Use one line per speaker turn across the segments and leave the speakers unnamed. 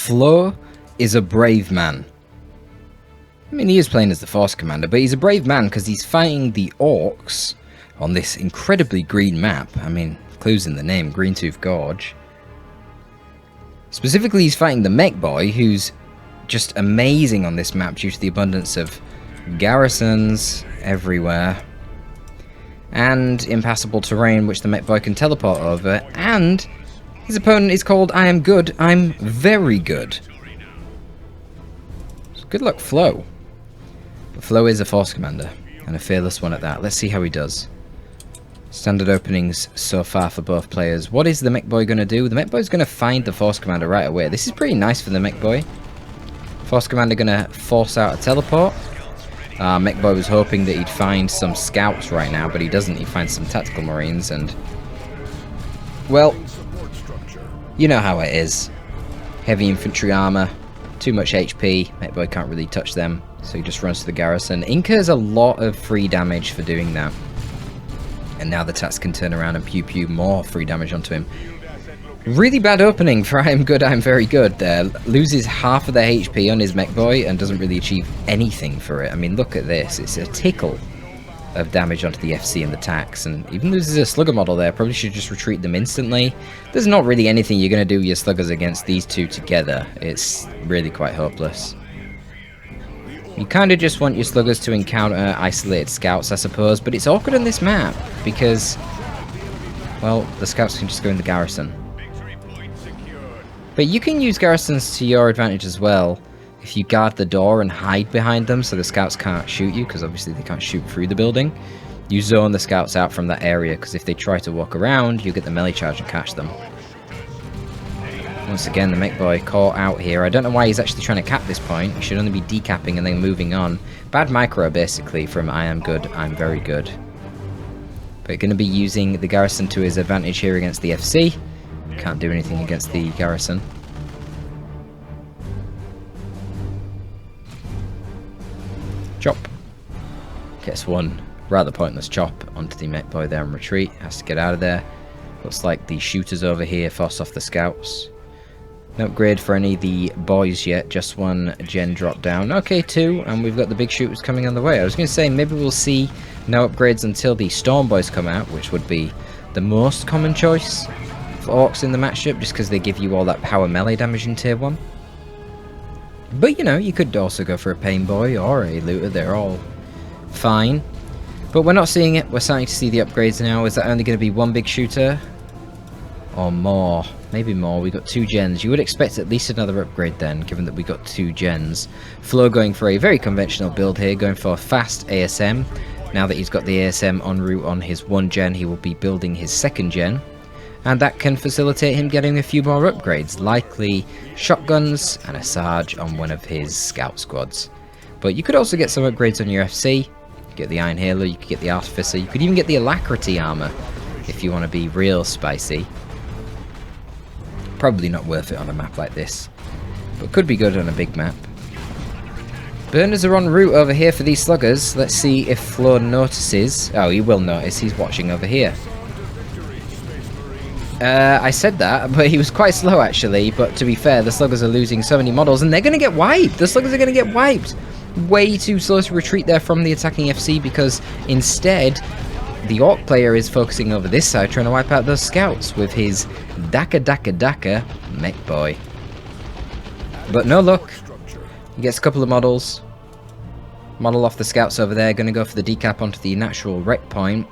Flo is a brave man. I mean, he is playing as the Force Commander, but he's a brave man because he's fighting the Orcs on this incredibly green map. I mean, clues in the name, Greentooth Gorge. Specifically, he's fighting the Mech Boy, who's just amazing on this map due to the abundance of garrisons everywhere and impassable terrain which the Mech Boy can teleport over, and his opponent is called I am good, I'm very good. So good luck, Flo. But Flo is a Force Commander, and a fearless one at that. Let's see how he does. Standard openings so far for both players. What is the Mech Boy going to do? The Mech Boy is going to find the Force Commander right away. This is pretty nice for the Mech Boy. Force Commander going to force out a teleport. Mech Boy was hoping that he'd find some scouts right now, but he doesn't. He finds some tactical marines and... well, you know how it is. Heavy infantry armor, too much HP. Mech Boy can't really touch them, so he just runs to the garrison. Incurs a lot of free damage for doing that. And now the Tats can turn around and pew pew more free damage onto him. Really bad opening for I am good, I'm very good there. Loses half of their HP on his Mech Boy and doesn't really achieve anything for it. I mean, look at this. It's a tickle of damage onto the FC and the Tax, and even loses a Slugger model there. Probably should just retreat them instantly. There's not really anything you're going to do with your Sluggers against these two together. It's really quite hopeless. You kind of just want your Sluggers to encounter isolated scouts, I suppose, but it's awkward on this map because, well, the scouts can just go in the garrison. But you can use garrisons to your advantage as well if you guard the door and hide behind them so the scouts can't shoot you, because obviously they can't shoot through the building. You zone the scouts out from that area, because if they try to walk around, you get the melee charge and catch them. Once again, the Mech Boy caught out here. I don't know why he's actually trying to cap this point. He should only be decapping and then moving on. Bad micro, basically, from I am good, I'm very good. But going to be using the garrison to his advantage here against the FC. Can't do anything against the garrison. Chop. Gets one rather pointless chop onto the Mech Boy there in retreat. Has to get out of there. Looks like the shooters over here force off the scouts. No upgrade for any of the boys yet. Just one gen drop down. Okay, two. And we've got the big shooters coming on the way. I was going to say maybe we'll see no upgrades until the Storm Boys come out, which would be the most common choice for Orcs in the matchup, just because they give you all that power melee damage in tier 1. But you know, you could also go for a Pain Boy or a Looter, they're all fine. But we're not seeing it, we're starting to see the upgrades now. Is that only going to be one big shooter? Or more? Maybe more. We got 2 gens. You would expect at least another upgrade then, given that we got 2 gens. Flo going for a very conventional build here, going for fast ASM. Now that he's got the ASM en route on his 1 gen, he will be building his 2nd gen. And that can facilitate him getting a few more upgrades, likely shotguns and a Sarge on one of his scout squads. But you could also get some upgrades on your FC. You could get the Iron Halo, you could get the Artificer, you could even get the Alacrity armor if you want to be real spicy. Probably not worth it on a map like this, but could be good on a big map. Burners are en route over here for these Sluggers. Let's see if Flo notices. Oh, he will notice, he's watching over here. I said that, but he was quite slow actually, but to be fair, the Sluggers are losing so many models and they're going to get wiped! The Sluggers are going to get wiped! Way too slow to retreat there from the attacking FC, because instead, the Orc player is focusing over this side trying to wipe out those scouts with his Daka Mech Boy. But no luck. He gets a couple of models. Model off the scouts over there, going to go for the decap onto the natural wreck point.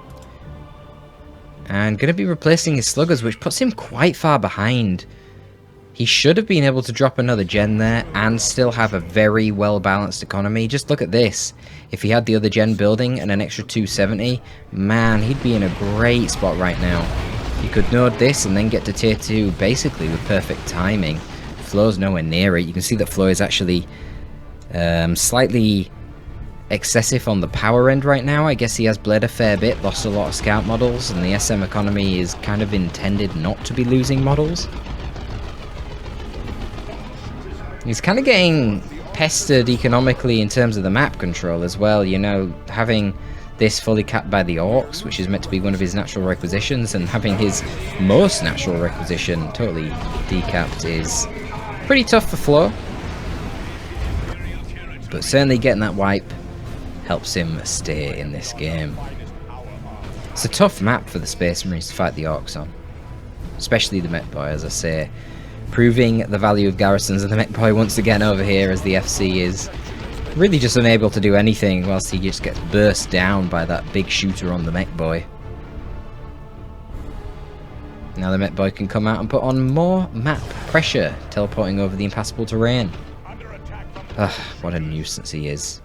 And going to be replacing his Sluggers, which puts him quite far behind. He should have been able to drop another gen there and still have a very well balanced economy. Just look at this. If he had the other gen building and an extra 270, man, he'd be in a great spot right now. He could node this and then get to tier 2 basically with perfect timing. Flo's nowhere near it. You can see that Flo is actually slightly excessive on the power end right now. I guess he has bled a fair bit, lost a lot of scout models, and the SM economy is kind of intended not to be losing models. He's kind of getting pestered economically in terms of the map control as well, you know, having this fully capped by the Orcs, which is meant to be one of his natural requisitions, and having his most natural requisition totally decapped is pretty tough for Flo. But certainly getting that wipe helps him stay in this game. It's a tough map for the Space Marines to fight the Orcs on. Especially the Mech Boy, as I say. Proving the value of garrisons, and the Mech Boy once again over here as the FC is really just unable to do anything whilst he just gets burst down by that big shooter on the Mech Boy. Now the Mech Boy can come out and put on more map pressure, teleporting over the impassable terrain. Ugh, what a nuisance he is.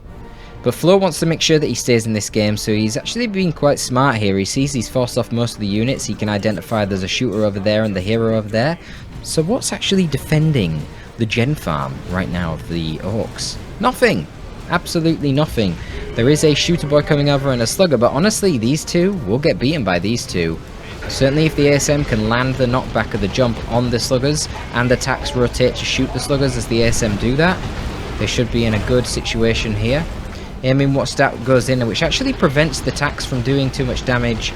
But Flo wants to make sure that he stays in this game, so he's actually being quite smart here. He sees he's forced off most of the units. He can identify there's a shooter over there and the hero over there. So what's actually defending the gen farm right now of the Orcs? Nothing! Absolutely nothing. There is a shooter boy coming over and a slugger, but honestly, these two will get beaten by these two. Certainly if the ASM can land the knockback of the jump on the sluggers and the attacks rotate to shoot the sluggers as the ASM do that, they should be in a good situation here. Aiming what stat goes in, which actually prevents the attacks from doing too much damage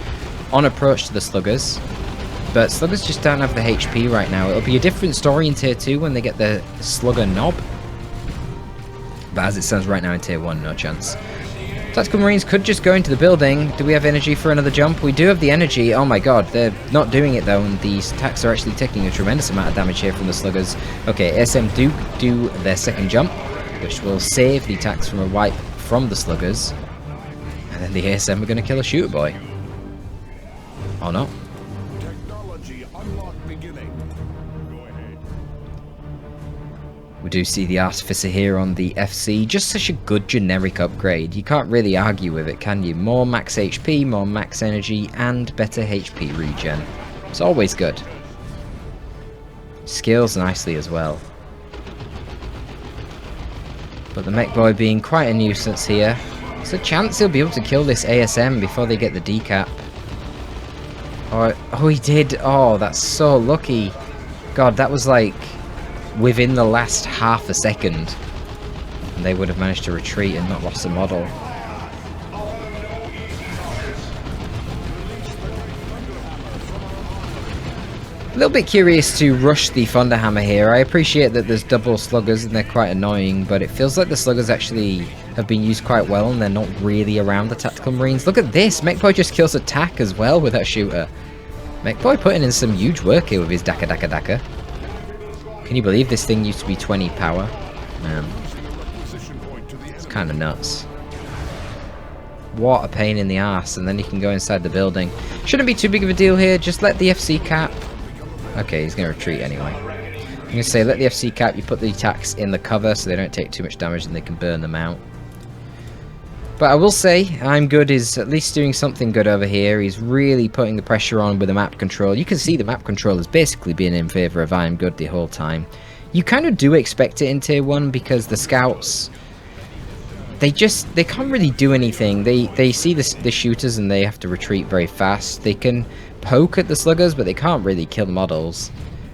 on approach to the sluggers. But sluggers just don't have the HP right now. It'll be a different story in tier 2 when they get the slugger knob. But as it stands right now in tier 1, no chance. Tactical Marines could just go into the building. Do we have energy for another jump? We do have the energy. Oh my god, they're not doing it though, and these attacks are actually taking a tremendous amount of damage here from the sluggers. Okay, ASM do their second jump, which will save the attacks from a wipe from the sluggers. And then the ASM are going to kill a shooter boy. Oh no. We do see the Artificer here on the FC, just such a good generic upgrade. You can't really argue with it, can you? More max HP, more max energy, and better HP regen. It's always good. Scales nicely as well. But the Mech Boy being quite a nuisance here. There's a chance he'll be able to kill this ASM before they get the decap. Oh, he did. Oh, that's so lucky. God, that was like within the last half a second. And they would have managed to retreat and not lost a model. A little bit curious to rush the Thunderhammer here. I appreciate that there's double sluggers and they're quite annoying, but it feels like the sluggers actually have been used quite well and they're not really around the Tactical Marines. Look at this! Mech Boy just kills attack as well with that shooter. Mech Boy putting in some huge work here with his Daka Daka Daka. Can you believe this thing used to be 20 power? Man, it's kind of nuts. What a pain in the ass, and then you can go inside the building. Shouldn't be too big of a deal here, just let the FC cap. Okay, he's going to retreat anyway. I'm going to say let the FC cap, you put the attacks in the cover so they don't take too much damage and they can burn them out. But I will say, I'm Good is at least doing something good over here. He's really putting the pressure on with the map control. You can see the map control has basically been in favour of I'm Good the whole time. You kind of do expect it in tier 1 because the scouts, they can't really do anything. They see the shooters and they have to retreat very fast. They can poke at the sluggers, but they can't really kill models.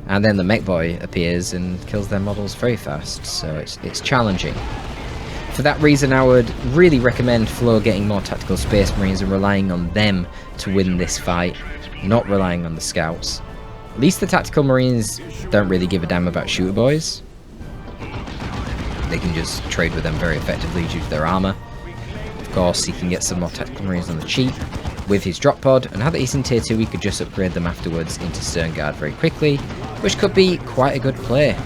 And then the Mech Boy appears and kills their models very fast, so it's challenging. For that reason, I would really recommend Flo getting more Tactical Space Marines and relying on them to win this fight, not relying on the scouts. At least the Tactical Marines don't really give a damn about shooter boys. They can just trade with them very effectively due to their armor. Of course, he can get some more Tactical Marines on the cheap with his drop pod, and now that he's in tier 2, we could just upgrade them afterwards into Stern Guard very quickly, which could be quite a good play.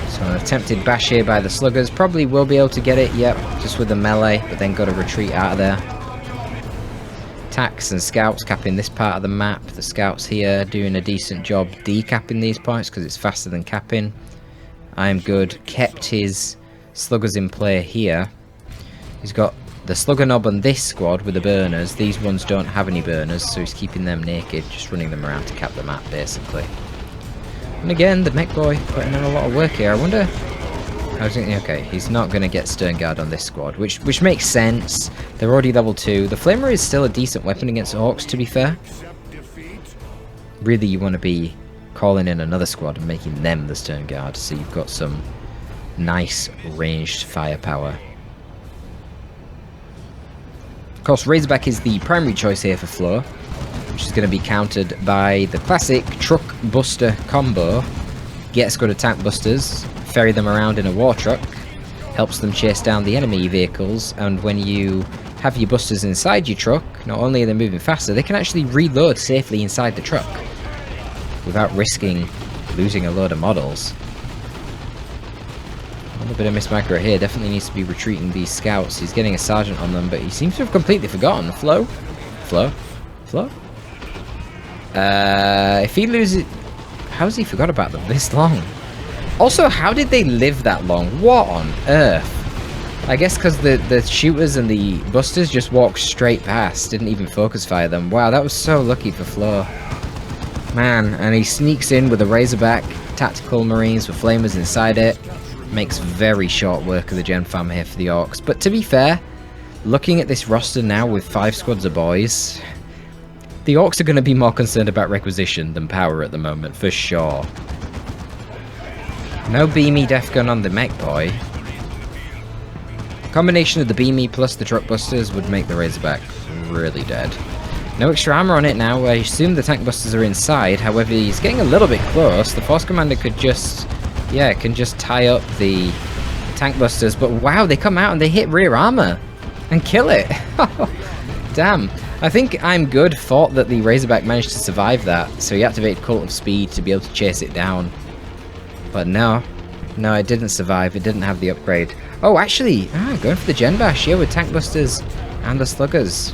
So an attempted bash here by the sluggers, probably will be able to get it, yep, just with the melee, but then got to retreat out of there. Attacks and scouts capping this part of the map. The scouts here doing a decent job decapping these points because it's faster than capping. I'm Good kept his sluggers in play here. He's got the slugger knob on this squad with the burners. These ones don't have any burners, so he's keeping them naked, just running them around to cap the map basically. And again, the Mech Boy putting in a lot of work here. I wonder I was thinking, okay, he's not going to get Stern Guard on this squad, which makes sense. They're already level 2. The Flamer is still a decent weapon against Orcs, to be fair. Really, you want to be calling in another squad and making them the Stern Guard, so you've got some nice ranged firepower. Of course, Razorback is the primary choice here for Flo. which is going to be countered by the classic truck buster combo. Get squad of tank busters, ferry them around in a war truck, helps them chase down the enemy vehicles, and when you have your busters inside your truck, not only are they moving faster, they can actually reload safely inside the truck without risking losing a load of models. A little bit of mismicro here, definitely needs to be retreating these scouts. He's getting a sergeant on them, but he seems to have completely forgotten. Flo? If he loses... How's he forgot about them this long? Also, how did they live that long? What on earth? I guess because the shooters and the busters just walked straight past, didn't even focus fire them. Wow, that was so lucky for Flo. Man, and he sneaks in with a Razorback, tactical marines with flamers inside it. Makes very short work of the gen fam here for the Orcs. But to be fair, looking at this roster now with 5 squads of boys, the Orcs are going to be more concerned about requisition than power at the moment, for sure. No beamy def gun on the mech boy. Combination of the beamy plus the truck busters would make the Razorback really dead. No extra armor on it now. I assume the tank busters are inside. However, he's getting a little bit close. The force commander could just... yeah, can just tie up the tank busters. But wow, they come out and they hit rear armor and kill it. Damn. I think I'm Good thought that the Razorback managed to survive that, so he activated Cult of Speed to be able to chase it down. But no, it didn't survive. It didn't have the upgrade. Oh, actually, going for the Gen Bash, yeah, with tank busters and the sluggers.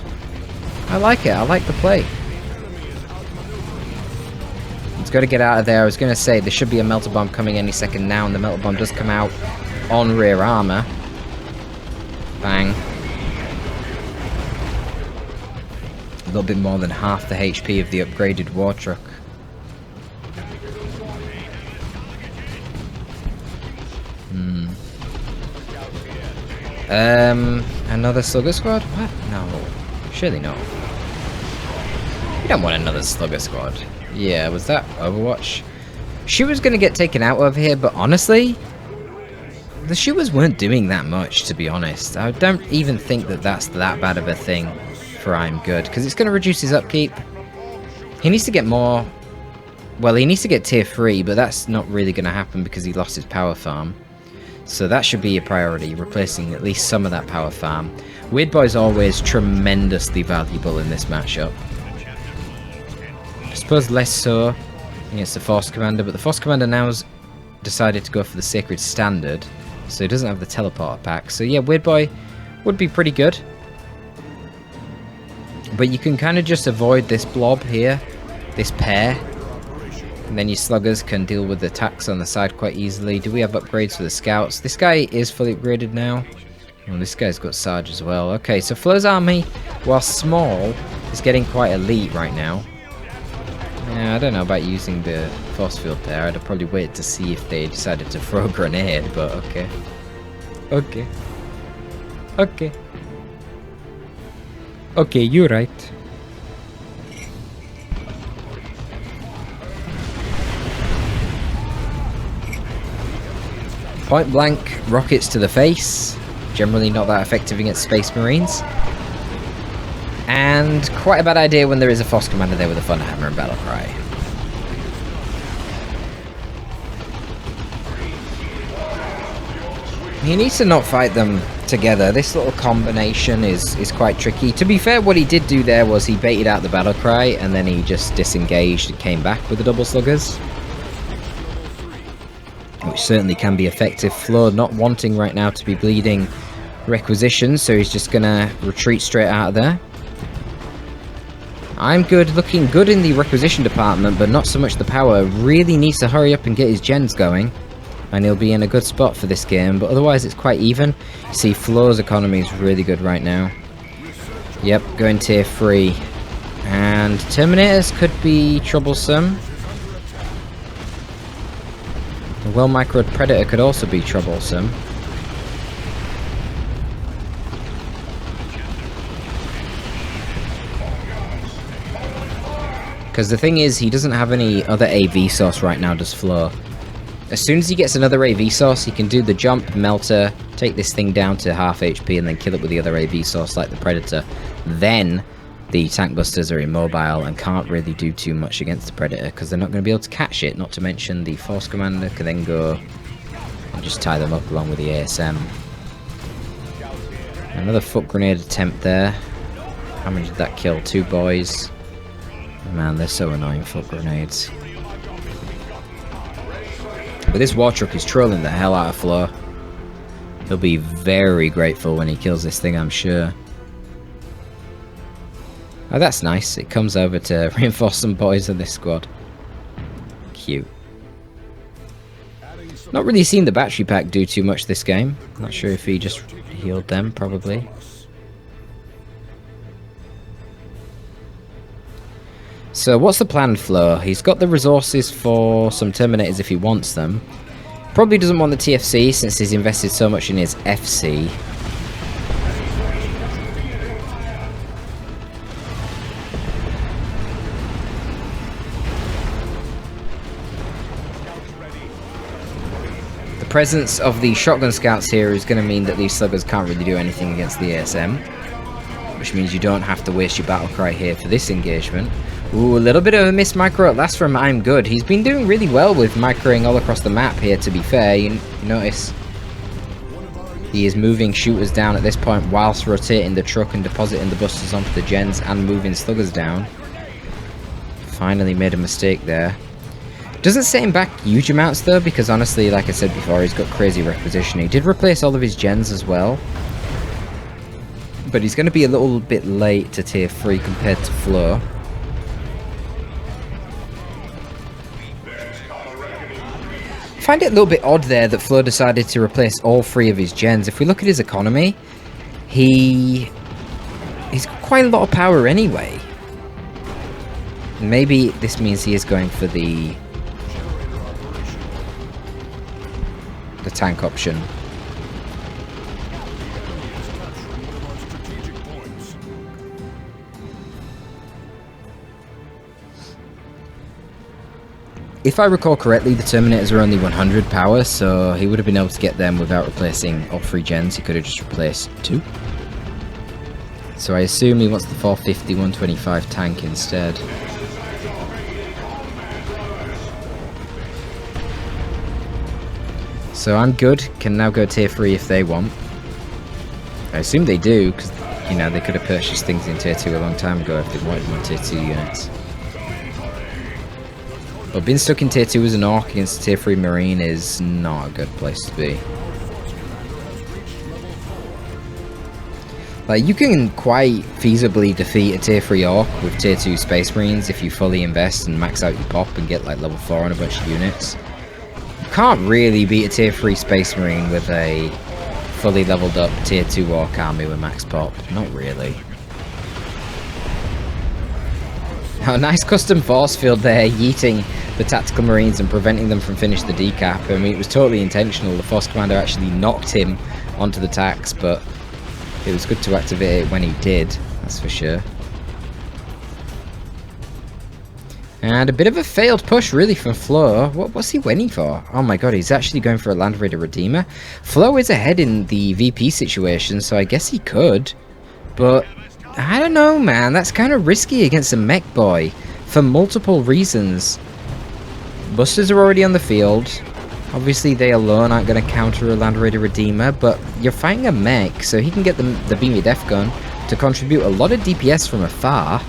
I like it. I like the play. He's got to get out of there. I was going to say there should be a melter bomb coming any second now, and the melter bomb does come out on rear armor. Bang. A little bit more than half the HP of the upgraded war truck. Another slugger squad? What? No. Surely not. You don't want another slugger squad. Yeah, was that Overwatch? She was gonna get taken out of here, but honestly, the shooters weren't doing that much, to be honest. I don't even think that that's that bad of a thing for I'm Good, because it's gonna reduce his upkeep. He needs to get more... well, he needs to get tier 3, but that's not really gonna happen because he lost his power farm. So that should be a priority, replacing at least some of that power farm. Weird Boy's always tremendously valuable in this matchup. I suppose less so against the Force Commander, but the Force Commander now's decided to go for the Sacred Standard, so he doesn't have the Teleporter pack. So yeah, Weird Boy would be pretty good. But you can kind of just avoid this blob here, this pair. And then your sluggers can deal with the attacks on the side quite easily. Do we have upgrades for the scouts? This guy is fully upgraded now. Oh, this guy's got Sarge as well. Okay, so Flo's army, while small, is getting quite elite right now. Yeah, I don't know about using the force field there. I'd have probably waited to see if they decided to throw a grenade, but okay. Okay. Okay. Okay, you're right. Point blank rockets to the face. Generally not that effective against Space Marines. And quite a bad idea when there is a Force Commander there with a Thunderhammer and Battlecry. He needs to not fight them together. This little combination is quite tricky. To be fair, what he did do there was he baited out the Battlecry and then he just disengaged and came back with the double sluggers. Which certainly can be effective. Flo not wanting right now to be bleeding requisition, so he's just gonna retreat straight out of there. I'm Good, looking good in the requisition department, but not so much the power. Really needs to hurry up and get his gens going, and he'll be in a good spot for this game, but otherwise it's quite even. You see, Flo's economy is really good right now. Yep, going tier 3. And Terminators could be troublesome. The well-microed Predator could also be troublesome. Because the thing is, he doesn't have any other AV source right now, does Flo. As soon as he gets another AV source, he can do the jump, melter, take this thing down to half HP, and then kill it with the other AV source like the Predator. Then, the tank busters are immobile and can't really do too much against the Predator because they're not going to be able to catch it, not to mention the Force Commander can then go and just tie them up along with the ASM. Another foot grenade attempt there. How many did that kill? 2 boys. Man, they're so annoying, foot grenades. But this war truck is trolling the hell out of Flo. He'll be very grateful when he kills this thing, I'm sure. Oh, that's nice. It comes over to reinforce some boys in this squad. Cute. Not really seen the battery pack do too much this game. Not sure if he just healed them, probably. So what's the plan, Flo? He's got the resources for some Terminators if he wants them. Probably doesn't want the TFC since he's invested so much in his FC. The presence of the shotgun scouts here is going to mean that these sluggers can't really do anything against the ASM. Which means you don't have to waste your battle cry here for this engagement. Ooh, a little bit of a missed micro at last from I'm Good. He's been doing really well with microing all across the map here, to be fair. You notice he is moving shooters down at this point whilst rotating the truck and depositing the busters onto the gens and moving sluggers down. Finally made a mistake there. Doesn't set him back huge amounts though, because honestly, like I said before, he's got crazy requisition. He did replace all of his gens as well. But he's going to be a little bit late to tier 3 compared to Flo. I find it a little bit odd there that Flo decided to replace all 3 of his gens. If we look at his economy, he's got quite a lot of power anyway. Maybe this means he is going for the tank option. If I recall correctly, the Terminators are only 100 power, so he would have been able to get them without replacing all 3 gens. He could have just replaced 2. So I assume he wants the 450, 125 tank instead. So I'm Good, can now go tier 3 if they want. I assume they do, because, you know, they could have purchased things in tier 2 a long time ago if they wanted more tier 2 units. But being stuck in tier 2 as an Orc against a tier 3 Marine is not a good place to be. Like, you can quite feasibly defeat a tier 3 Orc with tier 2 Space Marines if you fully invest and max out your pop and get like level 4 on a bunch of units. You can't really beat a tier 3 Space Marine with a fully leveled up tier 2 Orc army with max pop. Not really. Oh, nice custom force field there, yeeting the tactical marines and preventing them from finishing the decap. I mean, it was totally intentional. The force commander actually knocked him onto the tax, but it was good to activate it when he did, that's for sure. And a bit of a failed push, really, from Flo. What's he winning for? Oh my god, he's actually going for a Land Raider Redeemer. Flo is ahead in the VP situation, so I guess he could. But I don't know, man. That's kind of risky against a mech boy for multiple reasons. Busters are already on the field. Obviously, they alone aren't going to counter a Land Raider Redeemer, but you're fighting a mech, so he can get the Beam Your Death Gun to contribute a lot of DPS from afar.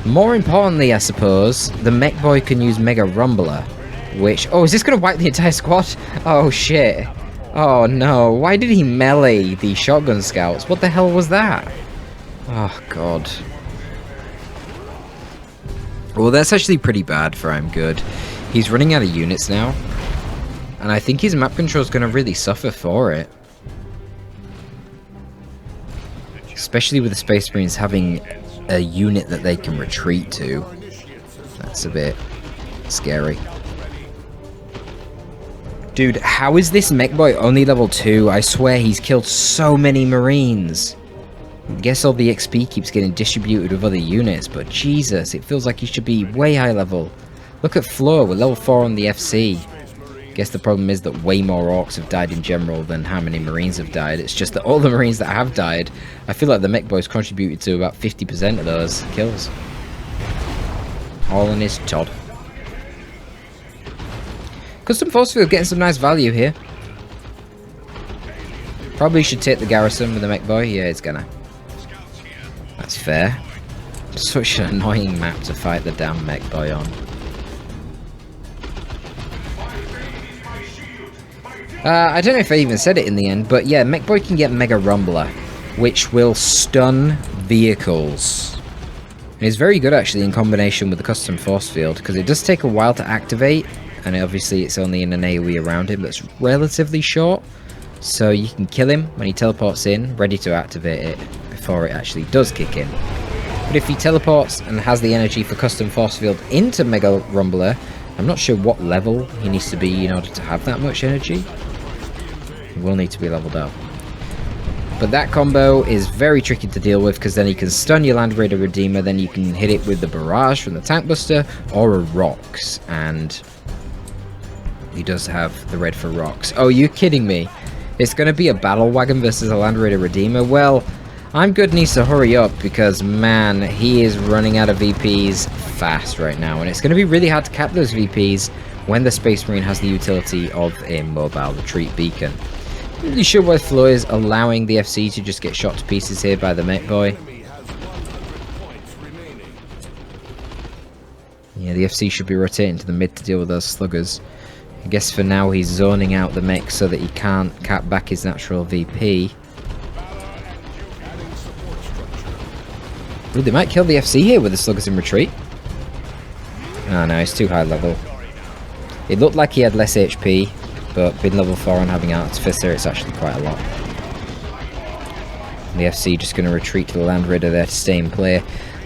More importantly, I suppose, the mech boy can use Mega Rumbler, which... Oh, is this going to wipe the entire squad? Oh, shit. Oh, no. Why did he melee the shotgun scouts? What the hell was that? Oh, God. Well, that's actually pretty bad for I'm Good. He's running out of units now. And I think his map control is going to really suffer for it. Especially with the Space Marines having a unit that they can retreat to. That's a bit scary. Dude, how is this mech boy only level 2? I swear he's killed so many Marines. I guess all the XP keeps getting distributed with other units, but Jesus, it feels like he should be way high level. Look at Flo, we're level 4 on the FC. Guess the problem is that way more orcs have died in general than how many marines have died. It's just that all the marines that have died, I feel like the mech boys contributed to about 50% of those kills. All in his Todd. Custom force field getting some nice value here. Probably should take the garrison with the mech boy. Yeah, it's gonna. That's fair. Such an annoying map to fight the damn mech boy on. I don't know if I even said it in the end, but yeah, mech boy can get Mega Rumbler, which will stun vehicles. It's very good actually in combination with the custom force field, because it does take a while to activate, and obviously it's only in an AoE around him that's relatively short. So you can kill him when he teleports in, ready to activate it before it actually does kick in. But if he teleports and has the energy for custom force field into Mega Rumbler, I'm not sure what level he needs to be in order to have that much energy. He will need to be leveled up. But that combo is very tricky to deal with, because then he can stun your Land Raider Redeemer, then you can hit it with the barrage from the Tank Buster or a rocks, and he does have the red for rocks. Oh, you kidding me? It's going to be a battle wagon versus a Land Raider Redeemer? Well, I'm good needs to hurry up, because man, he is running out of VPs fast right now, and it's going to be really hard to cap those VPs when the Space Marine has the utility of a mobile retreat beacon. I'm not really sure why Flo is allowing the FC to just get shot to pieces here by the mech boy. Yeah, the FC should be rotating to the mid to deal with those sluggers. I guess for now he's zoning out the mech so that he can't cap back his natural VP. Ooh, they might kill the FC here with the sluggers in retreat. Oh no, he's too high level. It looked like he had less HP, but being level 4 and having Artificer, it's actually quite a lot. And the FC just going to retreat to the Land Raider there to stay in play.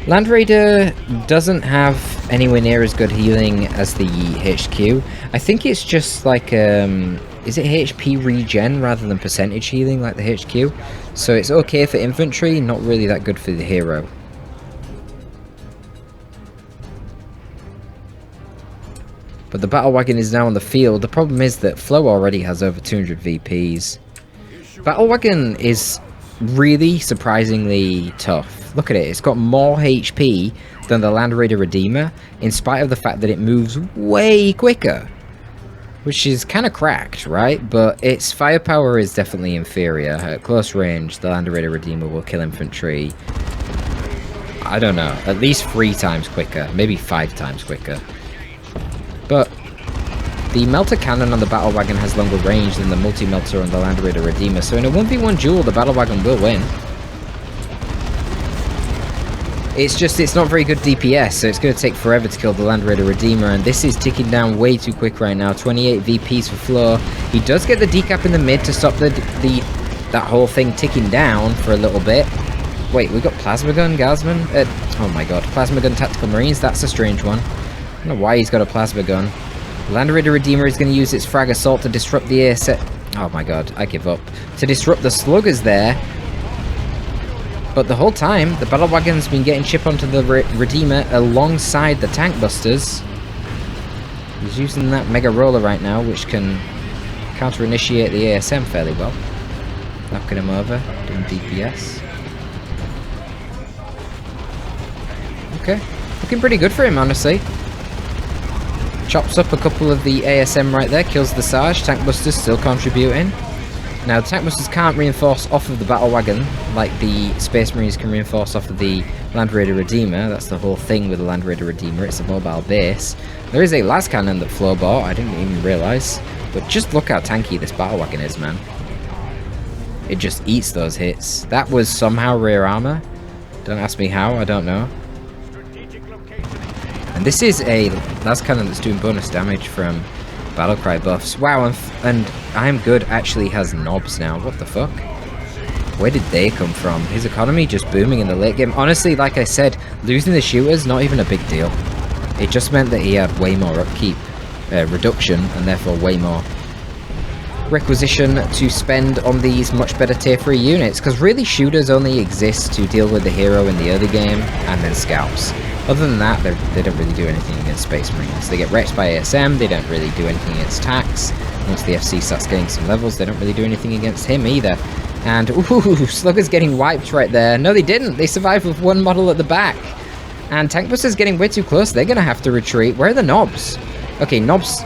Land Raider doesn't have anywhere near as good healing as the HQ. I think it's just like, is it HP regen rather than percentage healing like the HQ? So it's okay for infantry, not really that good for the hero. But the battle wagon is now on the field. The problem is that Flo already has over 200 VPs. Battle wagon is really surprisingly tough. Look at it, it's got more HP than the Land Raider Redeemer, in spite of the fact that it moves way quicker. Which is kind of cracked, right? But its firepower is definitely inferior. At close range, the Land Raider Redeemer will kill infantry, I don't know, at least 3 times quicker, maybe 5 times quicker. But the Melter Cannon on the Battle Wagon has longer range than the Multi-Melter on the Land Raider Redeemer, so in a 1v1 duel, the Battle Wagon will win. It's just, it's not very good DPS, so it's going to take forever to kill the Land Raider Redeemer, and this is ticking down way too quick right now. 28 VPs for Flo. He does get the decap in the mid to stop that whole thing ticking down for a little bit. Wait, we got Plasma Gun, Gazman? Oh my god, Plasma Gun Tactical Marines, that's a strange one. I don't know why he's got a Plasma Gun. Land Raider Redeemer is going to use its Frag Assault to disrupt the air set. Oh my god, I give up. To disrupt the sluggers there. But the whole time, the Battle Wagon's been getting chip onto the Redeemer alongside the Tank Busters. He's using that Mega Roller right now, which can counter-initiate the ASM fairly well. Knocking him over, doing DPS. Okay, looking pretty good for him, honestly. Chops up a couple of the ASM right there, kills the Sarge. Tank Busters still contributing. Now, the Tank Busters can't reinforce off of the Battle Wagon like the Space Marines can reinforce off of the Land Raider Redeemer. That's the whole thing with the Land Raider Redeemer, it's a mobile base. There is a las cannon that Flo bought, I didn't even realise. But just look how tanky this Battle Wagon is, man. It just eats those hits. That was somehow rare armor. Don't ask me how, I don't know. And this is a las cannon that's doing bonus damage from Battlecry buffs. Wow, and I'm Good actually has knobs now. What the fuck? Where did they come from? His economy just booming in the late game. Honestly, like I said, losing the shooters, not even a big deal. It just meant that he had way more upkeep, reduction, and therefore way more requisition to spend on these much better tier 3 units, because really shooters only exist to deal with the hero in the early game, and then scouts. Other than that, they don't really do anything against Space Marines. They get wrecked by ASM, they don't really do anything against Tax. Once the FC starts getting some levels, they don't really do anything against him either. And, ooh, Slugger's getting wiped right there. No, they didn't. They survived with one model at the back. And Tank Buster's getting way too close. They're going to have to retreat. Where are the Knobs? Okay, Knobs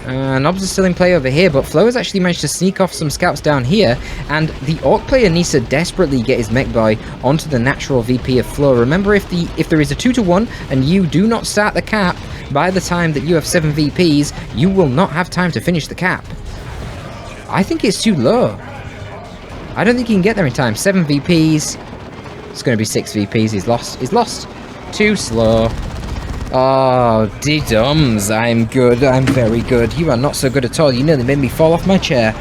are still in play over here, but Flo has actually managed to sneak off some scouts down here, and the Orc player needs to desperately get his mech boy onto the natural VP of Flo. Remember, if there is a 2-to-1 and you do not start the cap, by the time that you have 7 VPs, you will not have time to finish the cap. I think it's too low. I don't think he can get there in time. 7 VPs. It's going to be 6 VPs. He's lost. He's lost. Too slow. Oh, D-dums. I'm good. I'm very good. You are not so good at all. You nearly made me fall off my chair.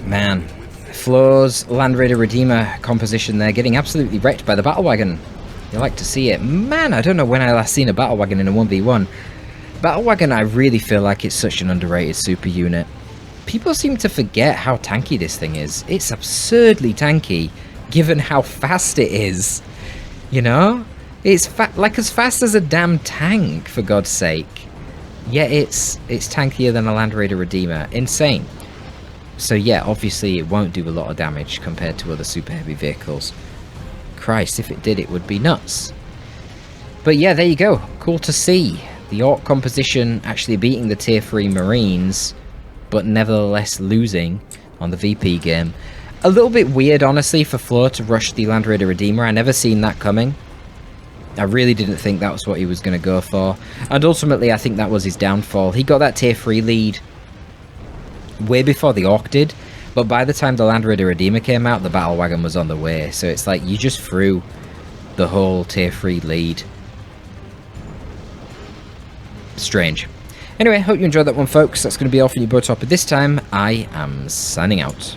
Man. Flo's Land Raider Redeemer composition there getting absolutely wrecked by the Battle Wagon. You like to see it. Man, I don't know when I last seen a Battle Wagon in a 1v1. Battle Wagon, I really feel like it's such an underrated super unit. People seem to forget how tanky this thing is. It's absurdly tanky, given how fast it is. You know? It's like as fast as a damn tank, for God's sake. Yet it's tankier than a Land Raider Redeemer. Insane. So yeah, obviously it won't do a lot of damage compared to other super heavy vehicles. Christ, if it did, it would be nuts. But yeah, there you go. Cool to see. The Orc composition actually beating the tier 3 Marines, but nevertheless losing on the VP game. A little bit weird, honestly, for Flo to rush the Land Raider Redeemer. I never seen that coming. I really didn't think that was what he was going to go for. And ultimately, I think that was his downfall. He got that tier 3 lead way before the Orc did. But by the time the Land Raider Redeemer came out, the Battle Wagon was on the way. So it's like you just threw the whole tier 3 lead. Strange. Anyway, hope you enjoyed that one, folks. That's going to be all for you, Torpid. This time, I am signing out.